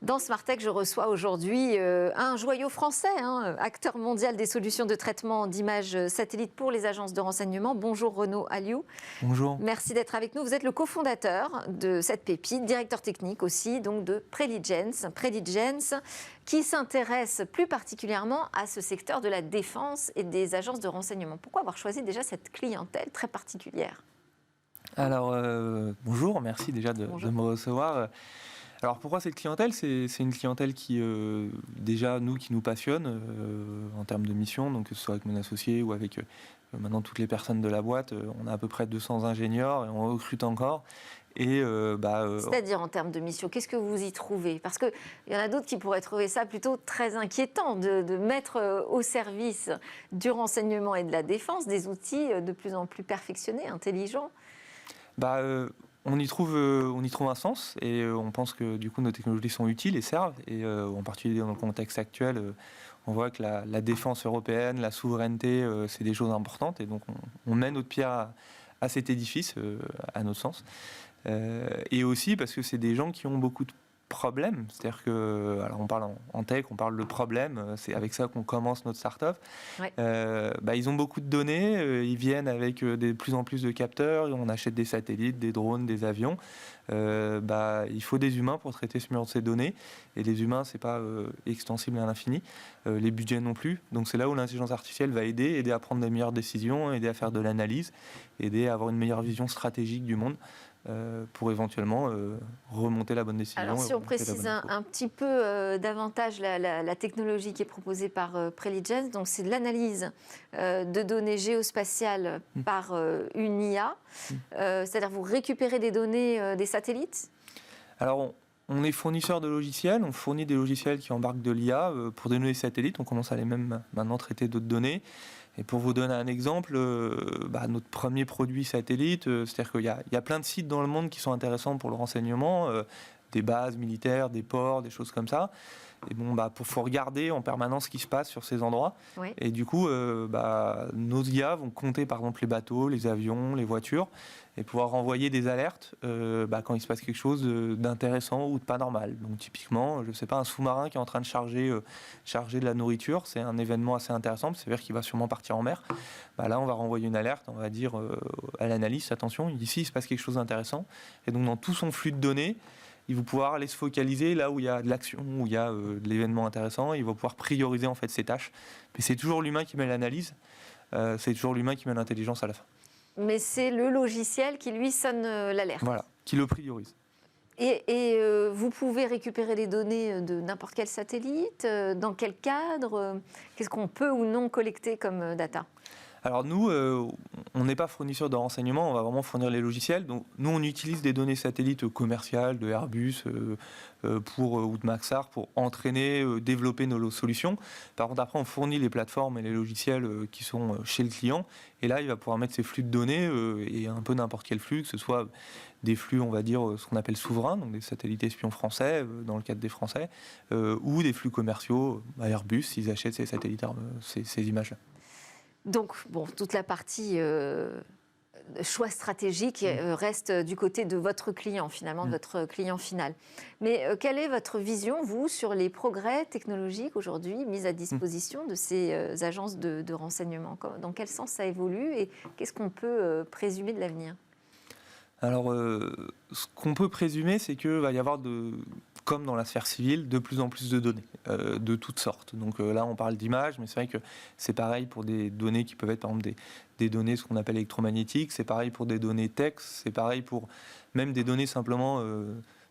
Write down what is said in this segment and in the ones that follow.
Dans Smart Tech, je reçois aujourd'hui un joyau français, acteur mondial des solutions de traitement d'images satellites pour les agences de renseignement. Bonjour Renaud Alliou. Bonjour. Merci d'être avec nous. Vous êtes le cofondateur de cette pépite, directeur technique aussi donc de Preligens. Preligens qui s'intéresse plus particulièrement à ce secteur de la défense et des agences de renseignement. Pourquoi avoir choisi déjà cette clientèle très particulière ? Alors, bonjour, merci déjà de me recevoir. Alors, pourquoi cette clientèle ? C'est une clientèle qui, déjà, qui nous passionne en termes de mission, donc que ce soit avec mon associé ou avec maintenant toutes les personnes de la boîte. On a à peu près 200 ingénieurs et on recrute encore. C'est-à-dire en termes de mission, qu'est-ce que vous y trouvez ? Parce qu'il y en a d'autres qui pourraient trouver ça plutôt très inquiétant de mettre au service du renseignement et de la défense des outils de plus en plus perfectionnés, intelligents. On y trouve un sens et on pense que du coup nos technologies sont utiles et servent. Et en particulier dans le contexte actuel, on voit que la défense européenne, la souveraineté, c'est des choses importantes. Et donc on met notre pierre à cet édifice, à notre sens. Et aussi parce que c'est des gens qui ont beaucoup de problèmes. C'est-à-dire que, alors on parle en tech, on parle de problèmes. C'est avec ça qu'on commence notre start-up. Ouais. Ils ont beaucoup de données. Ils viennent avec de plus en plus de capteurs. On achète des satellites, des drones, des avions. Il faut des humains pour traiter ce mur de ces données. Et les humains, c'est pas extensible à l'infini. Les budgets non plus. Donc c'est là où l'intelligence artificielle va aider à prendre des meilleures décisions, aider à faire de l'analyse, aider à avoir une meilleure vision stratégique du monde. Pour éventuellement remonter la bonne décision. Alors si on précise un petit peu davantage la technologie qui est proposée par Preligens, donc c'est de l'analyse de données géospatiales par une IA, c'est-à-dire vous récupérez des données des satellites ? Alors on est fournisseur de logiciels, on fournit des logiciels qui embarquent de l'IA pour des données satellites, on commence à les même maintenant traiter d'autres données. Et pour vous donner un exemple, notre premier produit satellite, c'est-à-dire qu'il y a plein de sites dans le monde qui sont intéressants pour le renseignement, des bases militaires, des ports, des choses comme ça. Et faut regarder en permanence ce qui se passe sur ces endroits. Oui. Et du coup, nos IA vont compter par exemple les bateaux, les avions, les voitures, et pouvoir renvoyer des alertes quand il se passe quelque chose d'intéressant ou de pas normal. Donc typiquement, je ne sais pas, un sous-marin qui est en train de charger de la nourriture, c'est un événement assez intéressant, c'est-à-dire qu'il va sûrement partir en mer. Là, on va renvoyer une alerte, on va dire à l'analyste, attention, ici il se passe quelque chose d'intéressant. Et donc dans tout son flux de données, il va pouvoir aller se focaliser là où il y a de l'action, où il y a de l'événement intéressant. Il va pouvoir prioriser en fait ses tâches. Mais c'est toujours l'humain qui met l'analyse, c'est toujours l'humain qui met l'intelligence à la fin. Mais c'est le logiciel qui lui sonne l'alerte. Voilà, qui le priorise. Et vous pouvez récupérer les données de n'importe quel satellite, dans quel cadre, qu'est-ce qu'on peut ou non collecter comme data ? Alors nous, on n'est pas fournisseur de renseignements, on va vraiment fournir les logiciels. Donc nous, on utilise des données satellites commerciales de Airbus ou de Maxar pour entraîner, développer nos solutions. Par contre, après, on fournit les plateformes et les logiciels qui sont chez le client. Et là, il va pouvoir mettre ses flux de données et un peu n'importe quel flux, que ce soit des flux, on va dire, ce qu'on appelle souverains, donc des satellites espions français, dans le cadre des Français, ou des flux commerciaux à Airbus, s'ils achètent ces satellites, ces images-là. Donc, toute la partie choix stratégique reste du côté de votre client, finalement, de votre client final. Mais quelle est votre vision, vous, sur les progrès technologiques aujourd'hui mis à disposition de ces agences de renseignement ? Dans quel sens ça évolue et qu'est-ce qu'on peut présumer de l'avenir ? Alors, ce qu'on peut présumer, c'est qu'il va y avoir, comme dans la sphère civile, de plus en plus de données, de toutes sortes. Donc là, on parle d'images, mais c'est vrai que c'est pareil pour des données qui peuvent être, par exemple, des données, ce qu'on appelle électromagnétiques, c'est pareil pour des données texte, c'est pareil pour même des données simplement,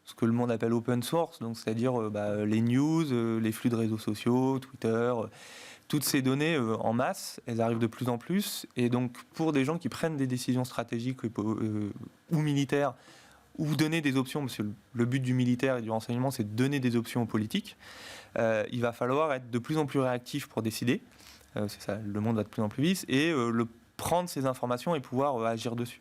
ce que le monde appelle open source, donc c'est-à-dire les news, les flux de réseaux sociaux, Twitter. Toutes ces données en masse, elles arrivent de plus en plus. Et donc, pour des gens qui prennent des décisions stratégiques ou militaires, ou donner des options, parce que le but du militaire et du renseignement, c'est de donner des options aux politiques, il va falloir être de plus en plus réactif pour décider. C'est ça, le monde va de plus en plus vite. Et prendre ces informations et pouvoir agir dessus.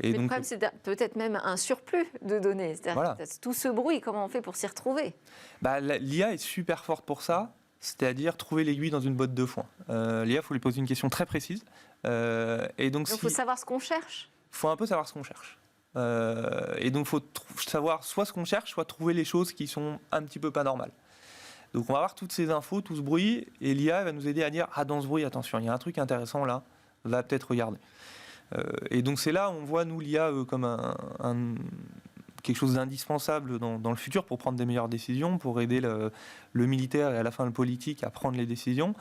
Mais le problème, c'est peut-être même un surplus de données. C'est-à-dire voilà. Tout ce bruit, comment on fait pour s'y retrouver ? L'IA est super forte pour ça. C'est-à-dire trouver l'aiguille dans une botte de foin. L'IA, il faut lui poser une question très précise. Donc, il faut savoir ce qu'on cherche. Il faut un peu savoir ce qu'on cherche. Et donc, il faut savoir soit ce qu'on cherche, soit trouver les choses qui sont un petit peu pas normales. Donc, on va avoir toutes ces infos, tout ce bruit, et l'IA va nous aider à dire « Ah, dans ce bruit, attention, il y a un truc intéressant là, va peut-être regarder ». Et donc, c'est là où on voit, nous, l'IA comme quelque chose d'indispensable dans le futur pour prendre des meilleures décisions, pour aider le militaire et à la fin le politique à prendre les décisions.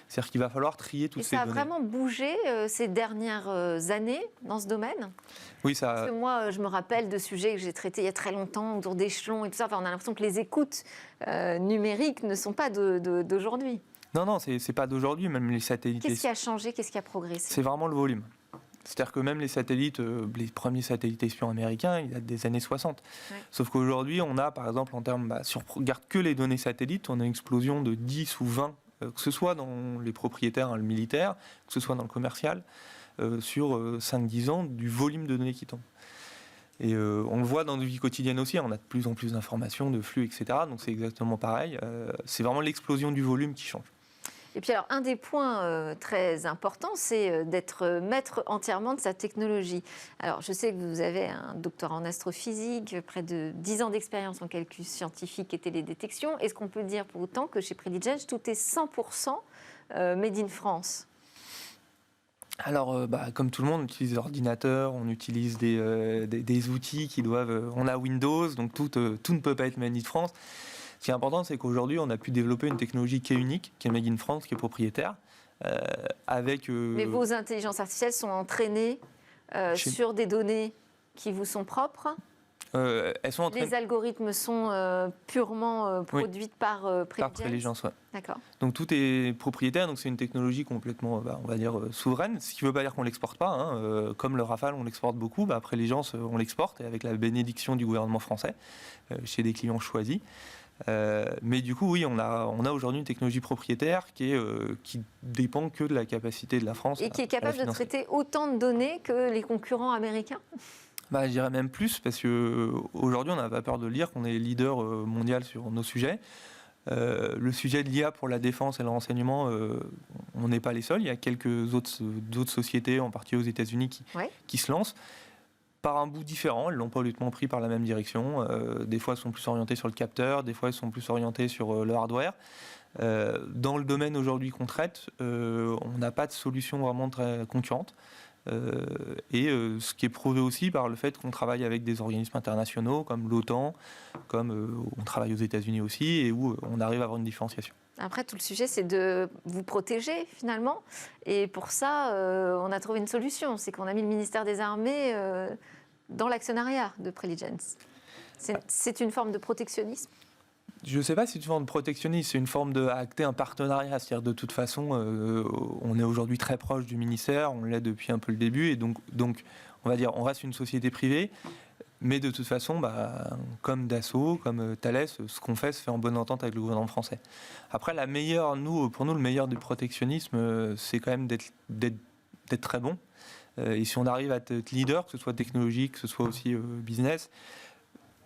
C'est-à-dire qu'il va falloir trier toutes ces données. Et ça a vraiment bougé ces dernières années dans ce domaine ? Oui, ça... Parce que moi, je me rappelle de sujets que j'ai traités il y a très longtemps, autour d'échelons et tout ça. Enfin, on a l'impression que les écoutes numériques ne sont pas d'aujourd'hui. Non, c'est pas d'aujourd'hui, même les satellites. Qu'est-ce qui a changé ? Qu'est-ce qui a progressé ? C'est vraiment le volume. C'est-à-dire que même les satellites, les premiers satellites espions américains, ils datent des années 60. Ouais. Sauf qu'aujourd'hui, on a, par exemple, en termes, si on regarde que les données satellites, on a une explosion de 10 ou 20, que ce soit dans les propriétaires, le militaire, que ce soit dans le commercial, sur 5-10 ans, du volume de données qui tombe. Et on le voit dans nos vies quotidiennes aussi, on a de plus en plus d'informations, de flux, etc. Donc c'est exactement pareil. C'est vraiment l'explosion du volume qui change. Et puis alors, un des points très importants, c'est d'être maître entièrement de sa technologie. Alors, je sais que vous avez un doctorat en astrophysique, près de 10 ans d'expérience en calcul scientifique et télédétection. Est-ce qu'on peut dire pour autant que chez Preligens, tout est 100% made in France ? Alors, comme tout le monde, on utilise l'ordinateur, on utilise des outils qui doivent... On a Windows, donc tout ne peut pas être made in France. Ce qui est important, c'est qu'aujourd'hui, on a pu développer une technologie qui est unique, qui est Made in France, qui est propriétaire, avec... Mais vos intelligences artificielles sont entraînées sur des données qui vous sont propres ? Elles sont Les algorithmes sont purement produites par Preligens ? Par Preligens, oui. D'accord. Donc tout est propriétaire, donc c'est une technologie complètement, on va dire, souveraine, ce qui ne veut pas dire qu'on ne l'exporte pas. Hein. Comme le Rafale, on l'exporte beaucoup, Preligens, on l'exporte, et avec la bénédiction du gouvernement français, chez des clients choisis. Mais du coup, oui, on a aujourd'hui une technologie propriétaire qui dépend que de la capacité de la France. Et qui est capable de traiter autant de données que les concurrents américains ? Je dirais même plus, parce qu'aujourd'hui, on n'a pas peur de le dire, qu'on est leader mondial sur nos sujets. Le sujet de l'IA pour la défense et le renseignement, on n'est pas les seuls. Il y a quelques d'autres sociétés, en partie aux États-Unis, qui se lancent. Par un bout différent, elles n'ont pas honnêtement pris par la même direction. Des fois, elles sont plus orientées sur le capteur, des fois, elles sont plus orientées sur le hardware. Dans le domaine aujourd'hui qu'on traite, on n'a pas de solution vraiment très concurrente. Ce qui est prouvé aussi par le fait qu'on travaille avec des organismes internationaux comme l'OTAN, comme on travaille aux États-Unis aussi, et où on arrive à avoir une différenciation. Après, tout le sujet, c'est de vous protéger, finalement. Et pour ça, on a trouvé une solution. C'est qu'on a mis le ministère des Armées dans l'actionnariat de Preligens. C'est une forme de protectionnisme ? Je ne sais pas si c'est une forme de protectionnisme, c'est une forme d'acter un partenariat. C'est-à-dire, de toute façon, on est aujourd'hui très proche du ministère, on l'est depuis un peu le début, et donc on va dire, on reste une société privée. Mais de toute façon, comme Dassault, comme Thales, ce qu'on fait se fait en bonne entente avec le gouvernement français. Après, pour nous, le meilleur du protectionnisme, c'est quand même d'être très bon. Et si on arrive à être leader, que ce soit technologique, que ce soit aussi business,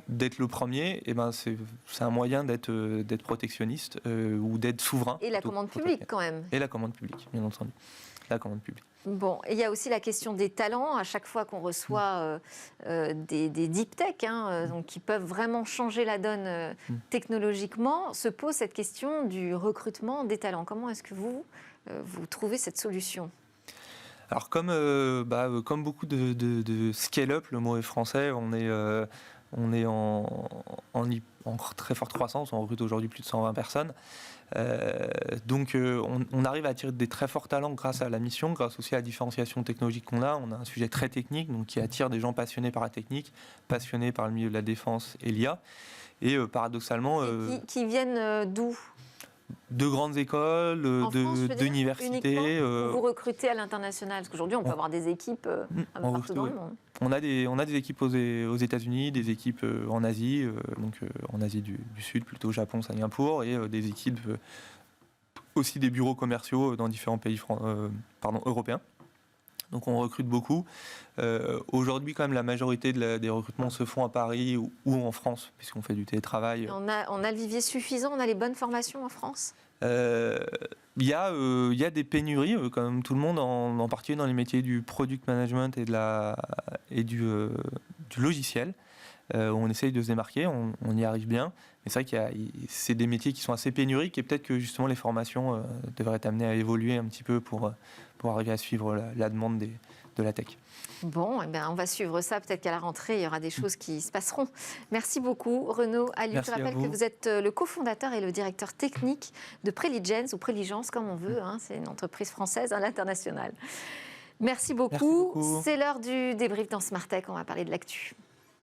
d'être le premier, c'est un moyen d'être protectionniste ou d'être souverain. Et la commande publique, quand même. Et la commande publique, bien entendu. La commande publique. Bon, et il y a aussi la question des talents. À chaque fois qu'on reçoit des deep tech, donc qui peuvent vraiment changer la donne technologiquement, se pose cette question du recrutement des talents. Comment est-ce que vous trouvez cette solution ? Alors, comme beaucoup de scale-up, le mot est français, on est en très forte croissance, on recrute aujourd'hui plus de 120 personnes. Donc on arrive à attirer des très forts talents grâce à la mission, grâce aussi à la différenciation technologique qu'on a. On a un sujet très technique, donc qui attire des gens passionnés par la technique, passionnés par le milieu de la défense et l'IA. Et paradoxalement... qui viennent d'où ? De grandes écoles, d'universités. Vous recrutez à l'international, parce qu'aujourd'hui on peut avoir des équipes un peu partout dans le monde. On a des équipes aux États-Unis, des équipes en Asie, en Asie du Sud, plutôt Japon, Singapour, et des équipes aussi des bureaux commerciaux dans différents pays européens. Donc on recrute beaucoup. Aujourd'hui, quand même, la majorité des recrutements se font à Paris ou en France, puisqu'on fait du télétravail. On a le vivier suffisant, on a les bonnes formations en France ? Il y a des pénuries, comme tout le monde, en particulier dans les métiers du product management et du logiciel. On essaye de se démarquer, on y arrive bien. Mais c'est vrai c'est des métiers qui sont assez pénuriques et peut-être que justement les formations devraient être amenées à évoluer un petit peu pour arriver à suivre la demande de la tech. Bon, eh bien, on va suivre ça. Peut-être qu'à la rentrée, il y aura des choses qui se passeront. Merci beaucoup, Renaud Alliot. Je rappelle que vous êtes le cofondateur et le directeur technique de Preligens, ou Preligence, comme on veut. Hein. C'est une entreprise française à l'international. Merci beaucoup. C'est l'heure du débrief dans Smart Tech. On va parler de l'actu.